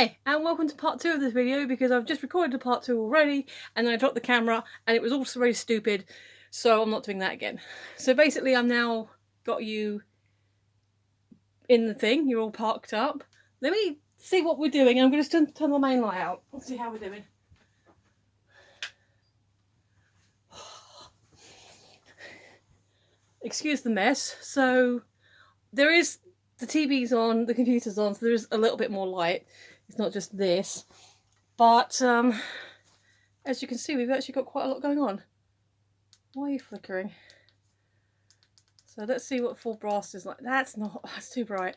Hi and welcome to part 2 of this video, because I've just recorded the part 2 already and then I dropped the camera and it was also very stupid, so I'm not doing that again. So basically I've now got you in the thing, you're all parked up. Let me see what we're doing. I'm going to turn the main light out. Let's see how we're doing. Excuse the mess. So there is, the TV's on, the computer's on, so there is a little bit more light. It's not just this. But as you can see, we've actually got quite a lot going on. Why are you flickering? So let's see what full brass is like. That's too bright.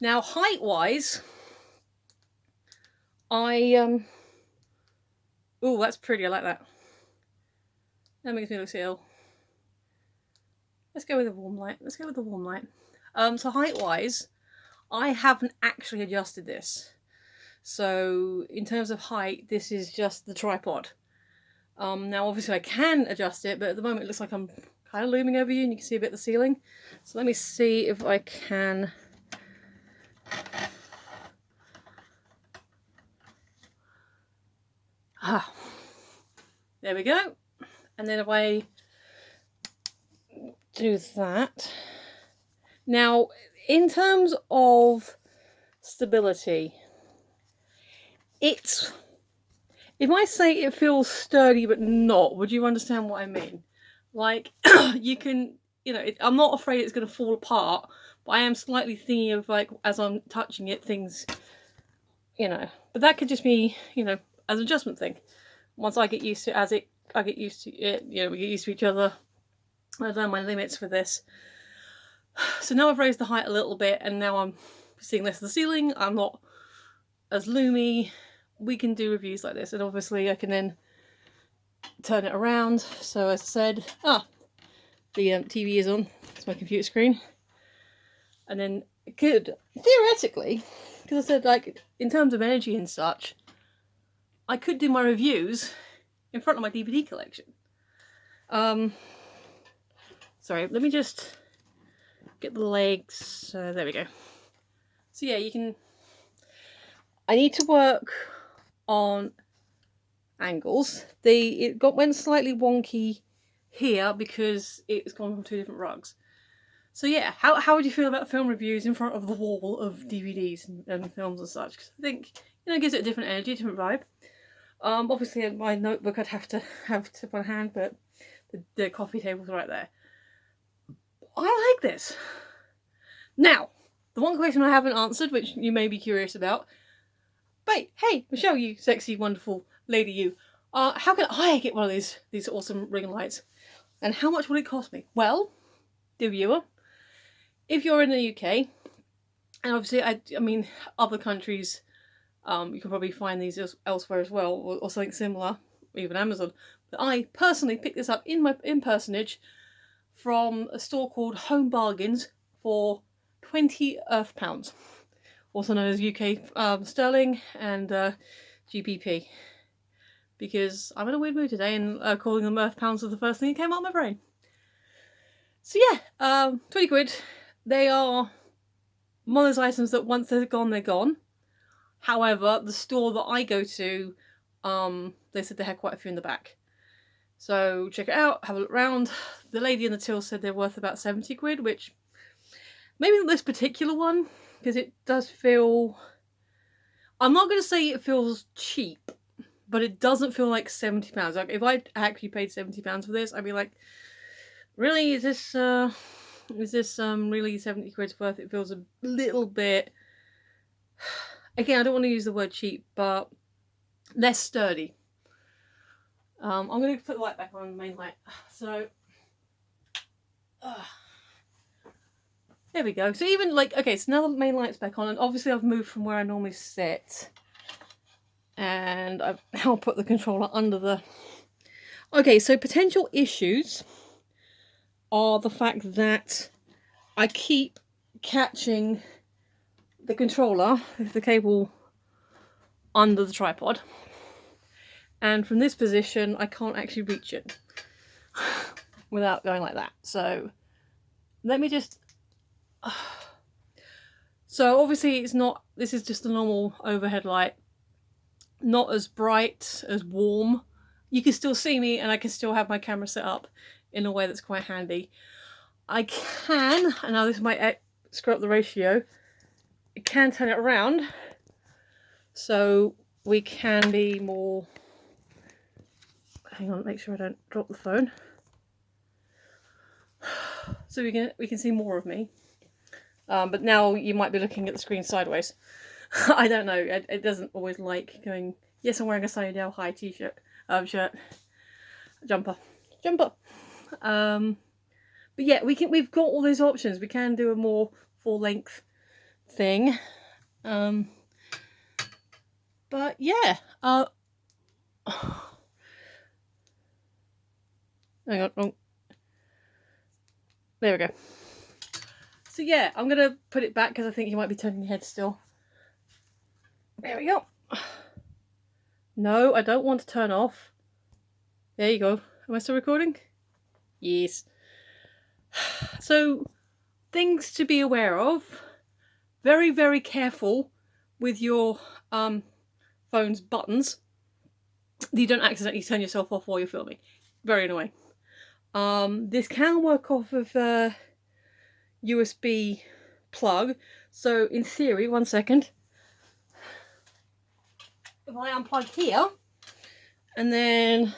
Now height wise, oh, that's pretty, I like that. That makes me look ill. Let's go with the warm light. So height wise, I haven't actually adjusted this. So in terms of height, this is just the tripod. Now obviously I can adjust it, but at the moment it looks like I'm kind of looming over you and you can see a bit of the ceiling. So let me see if I can. There we go. And then if I do that. Now, in terms of stability, if I say it feels sturdy but not, would you understand what I mean? Like, you can, I'm not afraid it's going to fall apart, but I am slightly thinking of, like, as I'm touching it, things, but that could just be, as an adjustment thing. Once I get used to it, I get used to it, we get used to each other. I learn my limits with this. So now I've raised the height a little bit and now I'm seeing less of the ceiling. I'm not as loomy. We can do reviews like this, and obviously I can then turn it around. So as I said, the TV is on. It's my computer screen. And then it could, theoretically, because I said, like, in terms of energy and such, I could do my reviews in front of my DVD collection. Sorry, let me just get the legs. There we go. So yeah, you can. I need to work on angles. It went slightly wonky here because it's gone from 2 different rugs. So yeah, how would you feel about film reviews in front of the wall of DVDs and films and such? Because I think, it gives it a different energy, a different vibe. Obviously my notebook I'd have to tip on hand, but the coffee table's right there. I like this. Now, the one question I haven't answered, which you may be curious about. Wait, hey, Michelle, you sexy, wonderful lady, you. How can I get one of these awesome ring lights? And how much will it cost me? Well, dear viewer, if you're in the UK, and obviously, I mean, other countries, you can probably find these elsewhere as well, or something similar, even Amazon. But I personally picked this up in personage from a store called Home Bargains for 20 Earth pounds, also known as UK sterling and GBP, because I'm in a weird mood today and calling them Earth pounds was the first thing that came out of my brain. So yeah, 20 quid. They are one of those items that once they're gone, they're gone. However, the store that I go to, they said they had quite a few in the back. So check it out, have a look around. The lady in the till said they're worth about 70 quid, which maybe not this particular one, because it does feel, I'm not going to say it feels cheap, but it doesn't feel like £70. Like, if I actually paid £70 for this, I'd be like, really, is this really 70 quid's worth? It feels a little bit, again, I don't want to use the word cheap, but less sturdy. I'm going to put the light back on, the main light. So, there we go. So even, like, okay, so now the main light's back on, and obviously I've moved from where I normally sit. And I've now put the controller under the... Okay, so potential issues are the fact that I keep catching the controller with the cable under the tripod. And from this position, I can't actually reach it without going like that. So let me just... So obviously it's not, this is just a normal overhead light, not as bright, as warm. You can still see me and I can still have my camera set up in a way that's quite handy. I can, and now this might screw up the ratio, I can turn it around so we can be more, hang on, make sure I don't drop the phone. So we can see more of me. But now you might be looking at the screen sideways. I don't know, it doesn't always like going, yes, I'm wearing a Sunny Dale High t-shirt, shirt, jumper. But yeah, we've got all those options. We can do a more full length thing. But yeah, hang on, wrong. There we go. So yeah, I'm gonna put it back because I think you might be turning your head still. There we go. No, I don't want to turn off. There you go. Am I still recording? Yes. So, things to be aware of. Very, very careful with your phone's buttons. You don't accidentally turn yourself off while you're filming. Very annoying. This can work off of a USB plug. So, in theory, one second. If I unplug here and then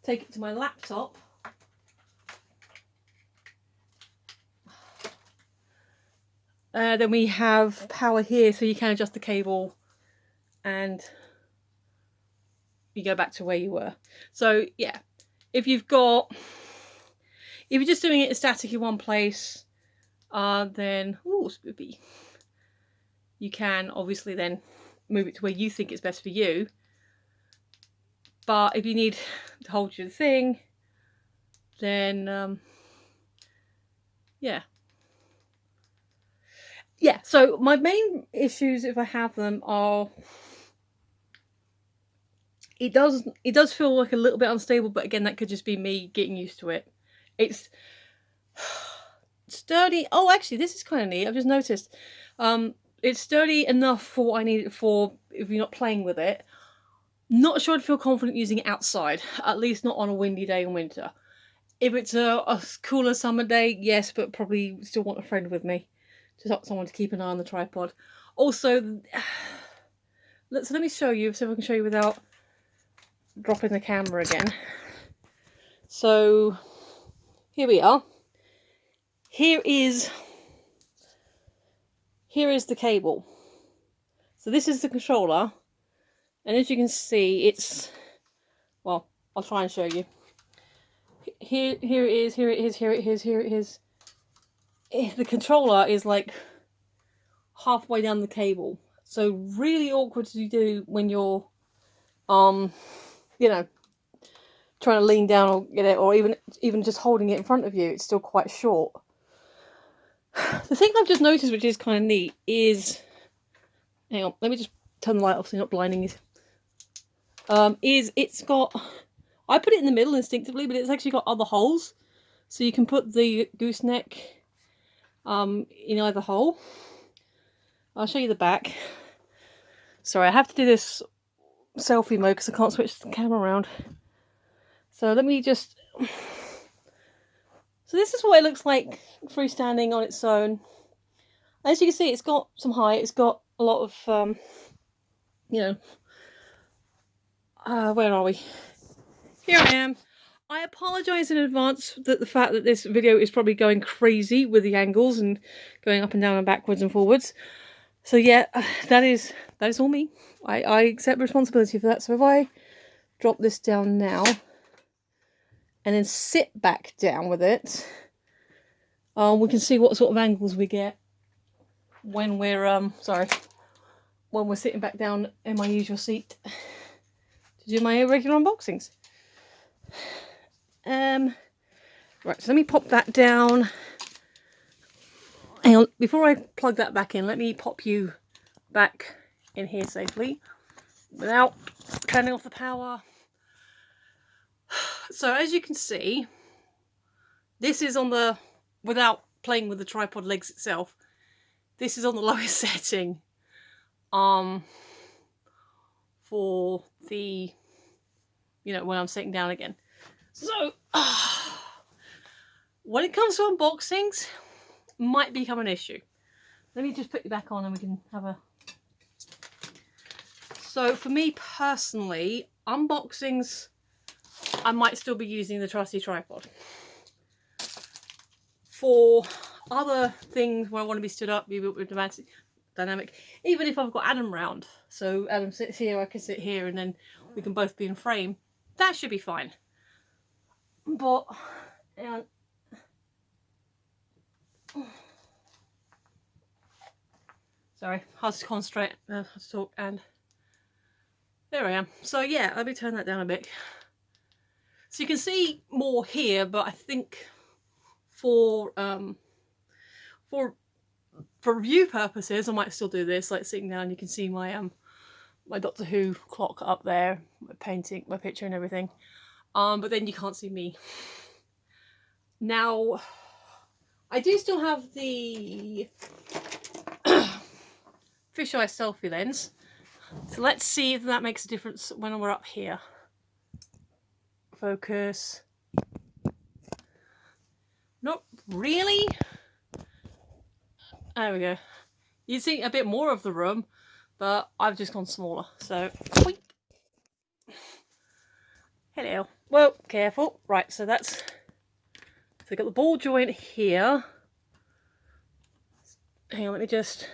take it to my laptop, then we have power here, so you can adjust the cable and you go back to where you were. So yeah, if you're just doing it static in one place, then spoopy, you can obviously then move it to where you think it's best for you. But if you need to hold your thing, then yeah. So my main issues, if I have them, are it does feel like a little bit unstable, but again, that could just be me getting used to it. It's sturdy. Oh, actually, this is kind of neat. I've just noticed. It's sturdy enough for what I need it for if you're not playing with it. Not sure I'd feel confident using it outside, at least not on a windy day in winter. If it's a cooler summer day, yes, but probably still want a friend with me. Just someone to keep an eye on the tripod. Also, let me show you, see if I can show you without dropping the camera again. So, here we are. Here is the cable. So this is the controller. And as you can see, it's, well, I'll try and show you. Here it is, here it is, here it is, here it is. The controller is like halfway down the cable. So really awkward to do when you're, you know, trying to lean down or get it, or even just holding it in front of you. It's still quite short. The thing I've just noticed, which is kind of neat, is, hang on, let me just turn the light off so you're not blinding it. Is it's got, I put it in the middle instinctively, but it's actually got other holes. So you can put the gooseneck in either hole. I'll show you the back. Sorry, I have to do this selfie mode because I can't switch the camera around. So let me just... So this is what it looks like freestanding on its own. As you can see, it's got some height. It's got a lot of, you know... where are we? Here I am. I apologise in advance that the fact that this video is probably going crazy with the angles and going up and down and backwards and forwards. So yeah, that is all me. I accept responsibility for that. So if I drop this down now and then sit back down with it, we can see what sort of angles we get when we're when we're sitting back down in my usual seat to do my regular unboxings. Right, so let me pop that down. Hang on, before I plug that back in, let me pop you back in here safely without turning off the power. So as you can see, this is on the, without playing with the tripod legs itself, this is on the lowest setting for the, you know, when I'm sitting down again. So when it comes to unboxings, might become an issue. Let me just put you back on and we can have a... So for me personally, unboxings, I might still be using the trusty tripod. For other things where I want to be stood up, be a bit more dynamic, even if I've got Adam round, so Adam sits here, I can sit here, and then we can both be in frame, that should be fine. But sorry, hard to concentrate, hard to talk, and there I am. So yeah, let me turn that down a bit. So you can see more here, but I think for review purposes, I might still do this, like sitting down. You can see my my Doctor Who clock up there, my painting, my picture, and everything. But then you can't see me. Now, I do still have the fisheye selfie lens. So let's see if that makes a difference when we're up here. Focus. Not really. There we go. You see a bit more of the room, but I've just gone smaller. So, boink. Hello. Well, careful. Right, so that's... So we've got the ball joint here. Hang on, let me just...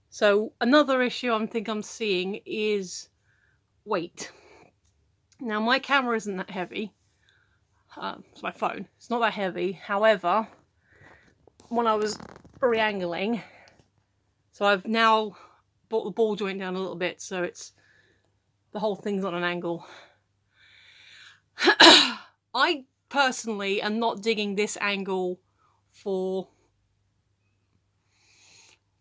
So another issue I'm seeing is weight. Now my camera isn't that heavy. It's my phone. It's not that heavy. However, when I was re-angling, so I've now brought the ball joint down a little bit, so it's the whole thing's on an angle. I personally am not digging this angle for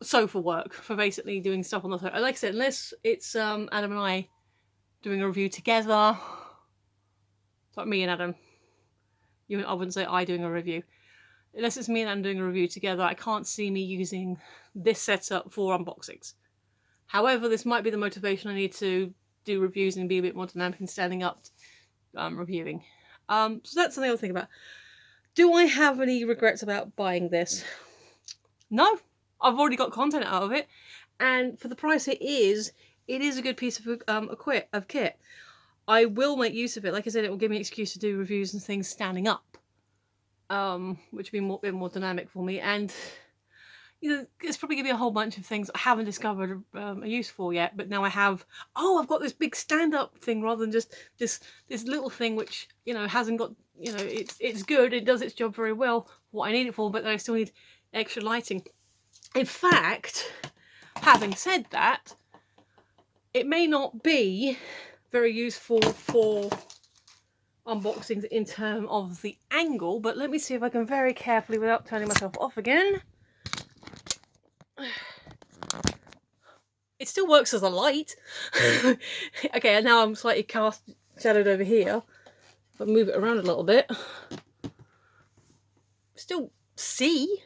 sofa work, for basically doing stuff on the sofa. Like I said, unless it's Adam and I doing a review together. It's like me and Adam. I wouldn't say I doing a review. Unless it's me and Adam doing a review together, I can't see me using this setup for unboxings. However, this might be the motivation I need to do reviews and be a bit more dynamic and standing up reviewing. So that's something I'll think about. Do I have any regrets about buying this? No. I've already got content out of it, and for the price it is a good piece of kit. I will make use of it. Like I said, it will give me an excuse to do reviews and things standing up, which will be a bit more dynamic for me. And you know, there's probably gonna be a whole bunch of things I haven't discovered a use for yet. But now I have. Oh, I've got this big stand-up thing rather than just this little thing, which you know hasn't got. You know, it's good. It does its job very well. What I need it for, but I still need extra lighting. In fact, having said that, it may not be very useful for unboxings in terms of the angle, but let me see if I can very carefully, without turning myself off again. It still works as a light. Okay, and now I'm slightly shadowed over here. If I move it around a little bit, still see.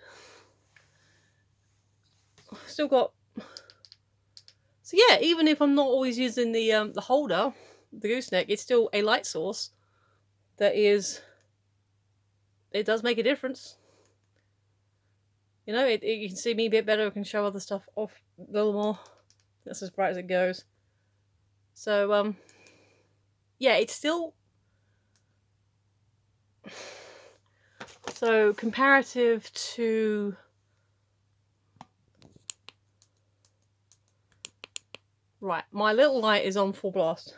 Still got... So yeah, even if I'm not always using the holder, the gooseneck, it's still a light source that is... It does make a difference. You know, you can see me a bit better. I can show other stuff off a little more. That's as bright as it goes. So, yeah, it's still... So, comparative to... Right, my little light is on full blast.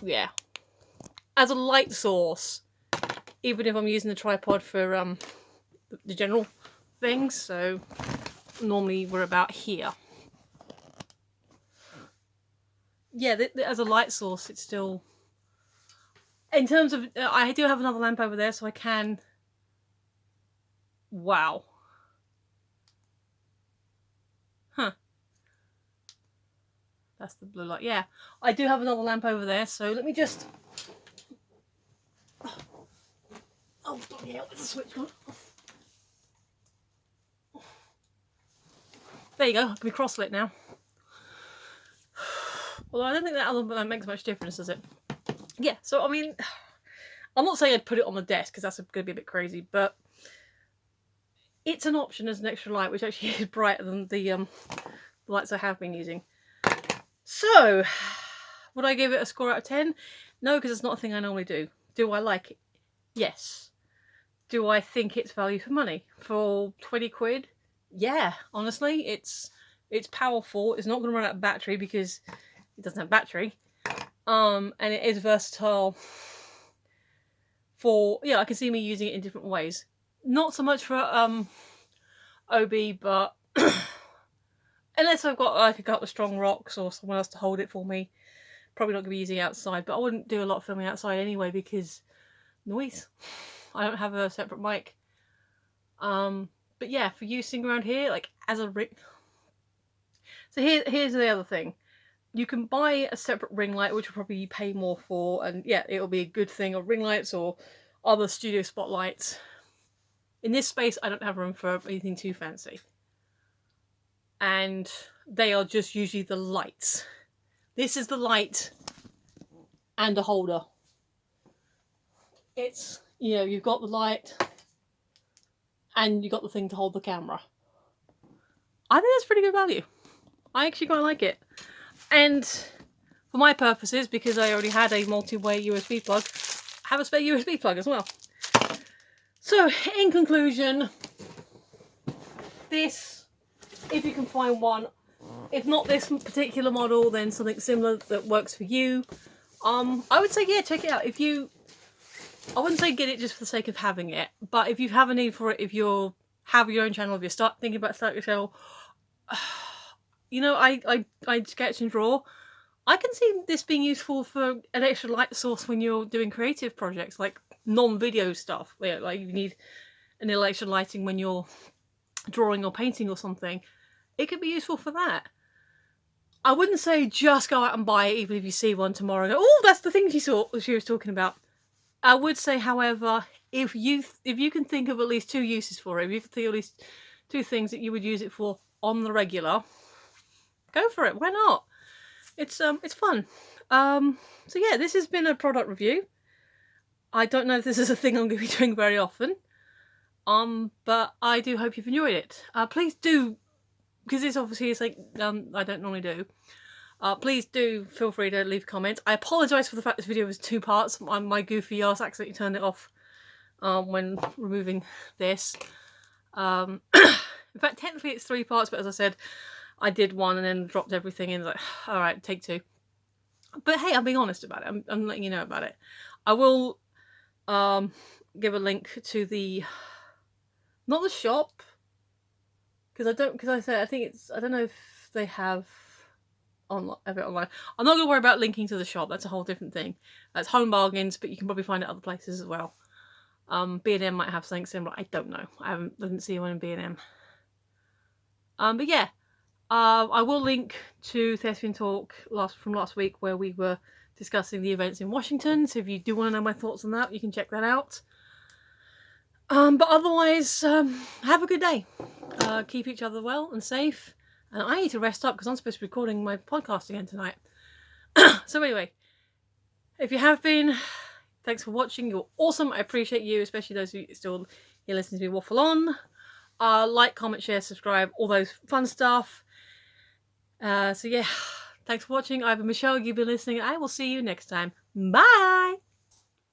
Yeah. As a light source, even if I'm using the tripod for the general things, so normally we're about here. Yeah, as a light source, it's still... In terms of... I do have another lamp over there, so I can... Wow. Huh. That's the blue light. Yeah, I do have another lamp over there, so let me just... Oh, bloody hell, there's a switch on. There you go, I can be cross-lit now. Although I don't think that makes much difference, does it? Yeah, so I mean, I'm not saying I'd put it on the desk because that's going to be a bit crazy, but it's an option as an extra light, which actually is brighter than the lights I have been using. So, would I give it a score out of 10? No, because it's not a thing I normally do. Do I like it? Yes. Do I think it's value for money? For 20 quid? Yeah, honestly, it's powerful. It's not going to run out of battery because it doesn't have battery. And it is versatile for, yeah, I can see me using it in different ways. Not so much for OB, but unless I've got like a couple of strong rocks or someone else to hold it for me, probably not going to be using it outside. But I wouldn't do a lot of filming outside anyway because noise. I don't have a separate mic. But yeah, for using around here, like as a ring. So here's the other thing. You can buy a separate ring light, which will probably pay more for, and yeah, it'll be a good thing, or ring lights or other studio spotlights. In this space, I don't have room for anything too fancy. And they are just usually the lights. This is the light and a holder. It's, you know, you've got the light and you've got the thing to hold the camera. I think that's pretty good value. I actually quite like it. And for my purposes, because I already had a multi-way USB plug, I have a spare USB plug as well. So, in conclusion, this, if you can find one, if not this particular model, then something similar that works for you, I would say, yeah, check it out. I wouldn't say get it just for the sake of having it, but if you have a need for it, if you have your own channel, if you start thinking about starting your channel, you know, I sketch and draw. I can see this being useful for an extra light source when you're doing creative projects, like non-video stuff. Like you need an extra lighting when you're drawing or painting or something. It could be useful for that. I wouldn't say just go out and buy it, even if you see one tomorrow and go, oh, that's the thing she was talking about. I would say, however, if you can think of at least 2 uses for it, if you can think of at least 2 things that you would use it for on the regular, go for it. Why not? It's fun. So yeah, this has been a product review. I don't know if this is a thing I'm going to be doing very often. But I do hope you've enjoyed it. Please do, because this obviously is like I don't normally do. Please do feel free to leave comments. I apologise for the fact this video was 2 parts. My goofy ass accidentally turned it off when removing this. In fact, technically it's 3 parts, but as I said, I did 1 and then dropped everything and was like, alright, take 2. But hey, I'm being honest about it. I'm letting you know about it. I will give a link to the, not the shop, because I don't know if they have a bit online. I'm not going to worry about linking to the shop. That's a whole different thing. That's Home Bargains, but you can probably find it other places as well. B&M might have something similar. I don't know. I didn't see one in B&M. But yeah, I will link to Thespian Talk from last week where we were discussing the events in Washington. So if you do want to know my thoughts on that, you can check that out. But otherwise, have a good day. Keep each other well and safe. And I need to rest up because I'm supposed to be recording my podcast again tonight. So anyway, if you have been, thanks for watching. You're awesome. I appreciate you, especially those who still here listening to me waffle on. Like, comment, share, subscribe, all those fun stuff. So yeah, thanks for watching. I've been Michelle. You've been listening. I will see you next time. Bye!